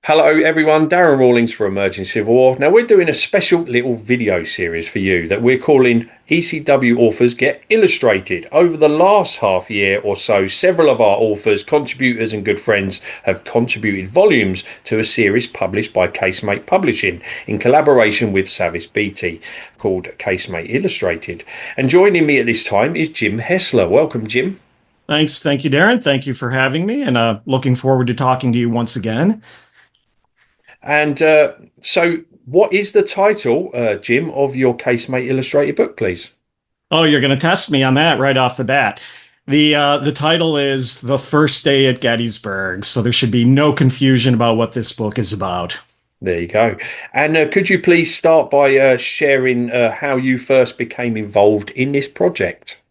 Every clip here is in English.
Hello everyone, Darren Rawlings for Emerging Civil War. Now we're doing a special little video series for you that we're calling ECW Authors Get Illustrated. Over the last half year or so, several of our authors, contributors and good friends have contributed volumes to a series published by Casemate Publishing in collaboration with Savas Beatie called Casemate Illustrated. And joining me at this time is Jim Hessler. Welcome, Jim. Thanks. Thank you, Darren. Thank you for having me, and looking forward to talking to you once again. And so, what is the title, Jim, of your Casemate Illustrated book, please? Oh, you're going to test me on that right off the bat. The title is The First Day at Gettysburg, so there should be no confusion about what this book is about. There you go. And could you please start by sharing how you first became involved in this project?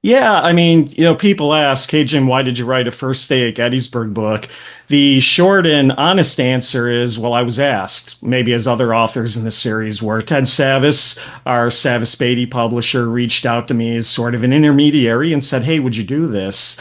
Yeah, I mean, people ask, "Hey Jim, why did you write a First Day at Gettysburg book?" The short and honest answer is, well, I was asked, maybe as other authors in the series were. Ted Savas, our Savas Beatie publisher, reached out to me as sort of an intermediary and said, "Hey, would you do this?"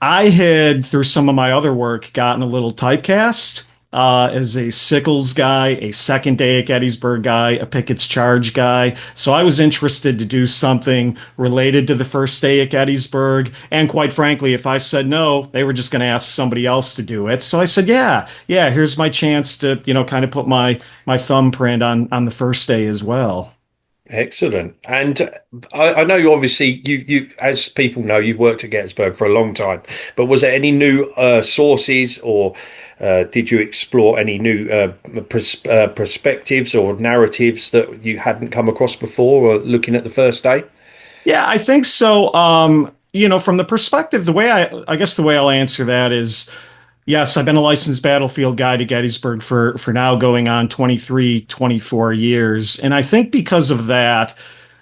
I had, through some of my other work, gotten a little typecast as a Sickles guy, a Second Day at Gettysburg guy, a Pickett's Charge guy. So I was interested to do something related to the First Day at Gettysburg. And quite frankly, if I said no, they were just going to ask somebody else to do it. So I said, yeah, here's my chance to, kind of put my thumbprint on the first day as well. Excellent. And I know you obviously you as people know you've worked at Gettysburg for a long time, but was there any new sources or did you explore any new perspectives or narratives that you hadn't come across before or looking at the first day? Yeah, I think so. From the perspective, I guess the way I'll answer that is, yes, I've been a licensed battlefield guide at Gettysburg for now going on 23, 24 years. And I think because of that,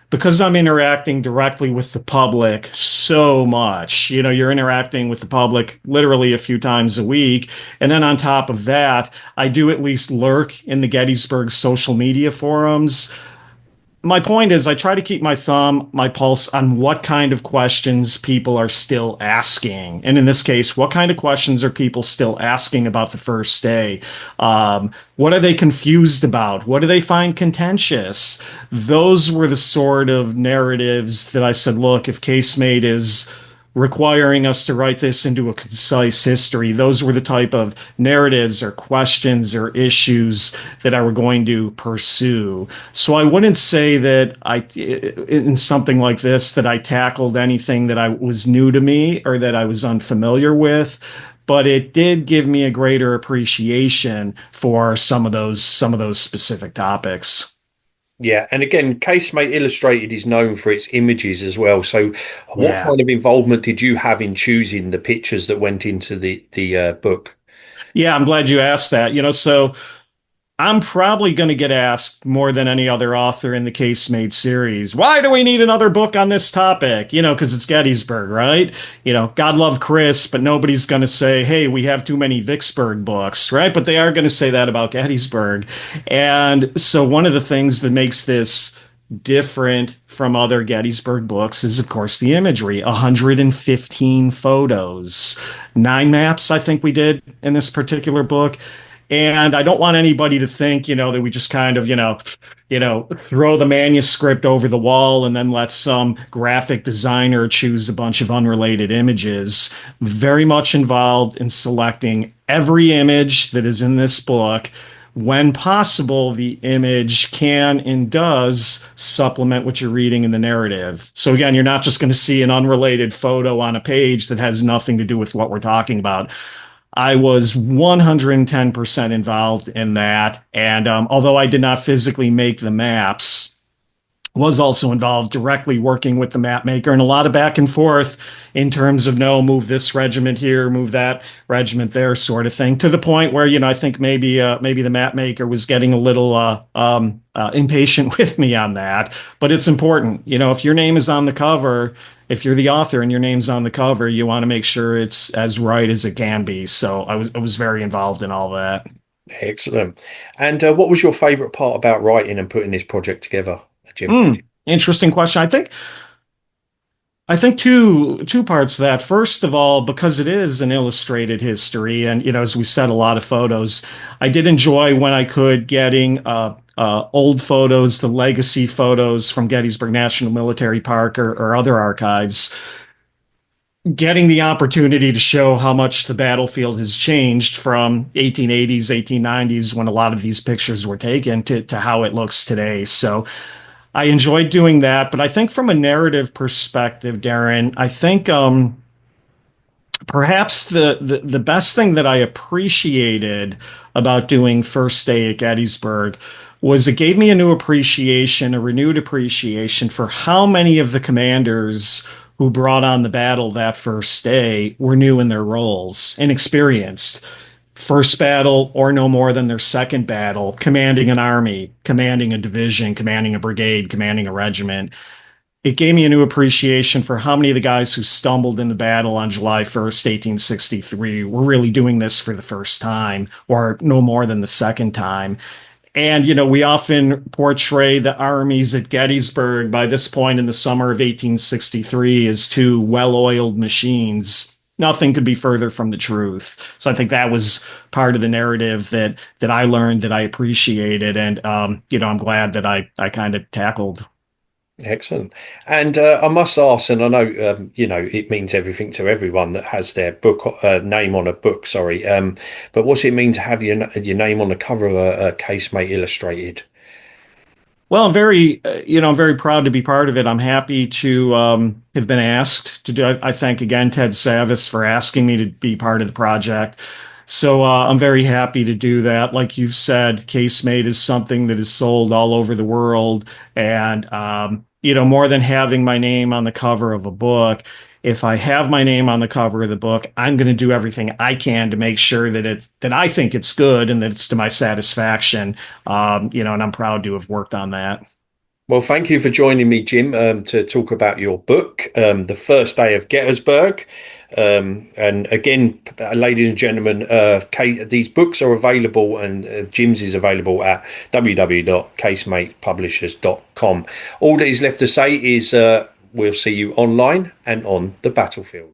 because I'm interacting directly with the public so much, you're interacting with the public literally a few times a week. And then on top of that, I do at least lurk in the Gettysburg social media forums. My point is, I try to keep my pulse on what kind of questions people are still asking. And in this case, what kind of questions are people still asking about the first day? What are they confused about? What do they find contentious? Those were the sort of narratives that I said, look, if Casemate is requiring us to write this into a concise history, those were the type of narratives or questions or issues that I were going to pursue. So I wouldn't say that in something like this, that I tackled anything that I was new to me or that I was unfamiliar with, but it did give me a greater appreciation for some of those specific topics. Yeah, and again, Casemate Illustrated is known for its images as well. So, what Yeah. kind of involvement did you have in choosing the pictures that went into the book? Yeah, I'm glad you asked that. So I'm probably going to get asked more than any other author in the Casemate series, why do we need another book on this topic? Because it's Gettysburg, right? God love Chris, but nobody's going to say, hey, we have too many Vicksburg books, right? But they are going to say that about Gettysburg. And so one of the things that makes this different from other Gettysburg books is, of course, the imagery. 115 photos, 9 maps, I think we did in this particular book. And I don't want anybody to think, that we just kind of, throw the manuscript over the wall and then let some graphic designer choose a bunch of unrelated images. Very much involved in selecting every image that is in this book. When possible, the image can and does supplement what you're reading in the narrative. So again, you're not just going to see an unrelated photo on a page that has nothing to do with what we're talking about. I was 110% involved in that. And although I did not physically make the maps, was also involved directly working with the map maker and a lot of back and forth in terms of, no, move this regiment here, move that regiment there, sort of thing, to the point where, I think maybe the map maker was getting a little impatient with me on that. But it's important, if your name is on the cover, if you're the author and your name's on the cover, you want to make sure it's as right as it can be. So I was very involved in all that. Excellent. And what was your favorite part about writing and putting this project together, Jim? Interesting question. I think I think two parts to that. First of all, because it is an illustrated history, and as we said, a lot of photos. I did enjoy when I could getting old photos, the legacy photos from Gettysburg National Military Park or other archives, getting the opportunity to show how much the battlefield has changed from 1880s, 1890s, when a lot of these pictures were taken, to how it looks today. So I enjoyed doing that. But I think from a narrative perspective, Darren, I think perhaps the best thing that I appreciated about doing First Day at Gettysburg was it gave me a new appreciation, a renewed appreciation for how many of the commanders who brought on the battle that first day were new in their roles, inexperienced. First battle or no more than their second battle, commanding an army, commanding a division, commanding a brigade, commanding a regiment. It gave me a new appreciation for how many of the guys who stumbled in the battle on July 1st, 1863 were really doing this for the first time or no more than the second time. And, we often portray the armies at Gettysburg by this point in the summer of 1863 as two well-oiled machines. Nothing could be further from the truth. So I think that was part of the narrative that I learned, that I appreciated. And, I'm glad that I kind of tackled. Excellent. And I must ask, and I know it means everything to everyone that has their book name on a book. Sorry, but what's it mean to have your name on the cover of a Casemate Illustrated? Well, I'm very proud to be part of it. I'm happy to have been asked to do. I thank again Ted Savas for asking me to be part of the project. So I'm very happy to do that. Like you said, Casemate is something that is sold all over the world, and more than having my name on the cover of a book. If I have my name on the cover of the book, I'm going to do everything I can to make sure that I think it's good and that it's to my satisfaction. And I'm proud to have worked on that. Well, thank you for joining me, Jim, to talk about your book, The First Day of Gettysburg. And again, ladies and gentlemen, these books are available, and Jim's is available at www.casematepublishers.com. All that is left to say is we'll see you online and on the battlefield.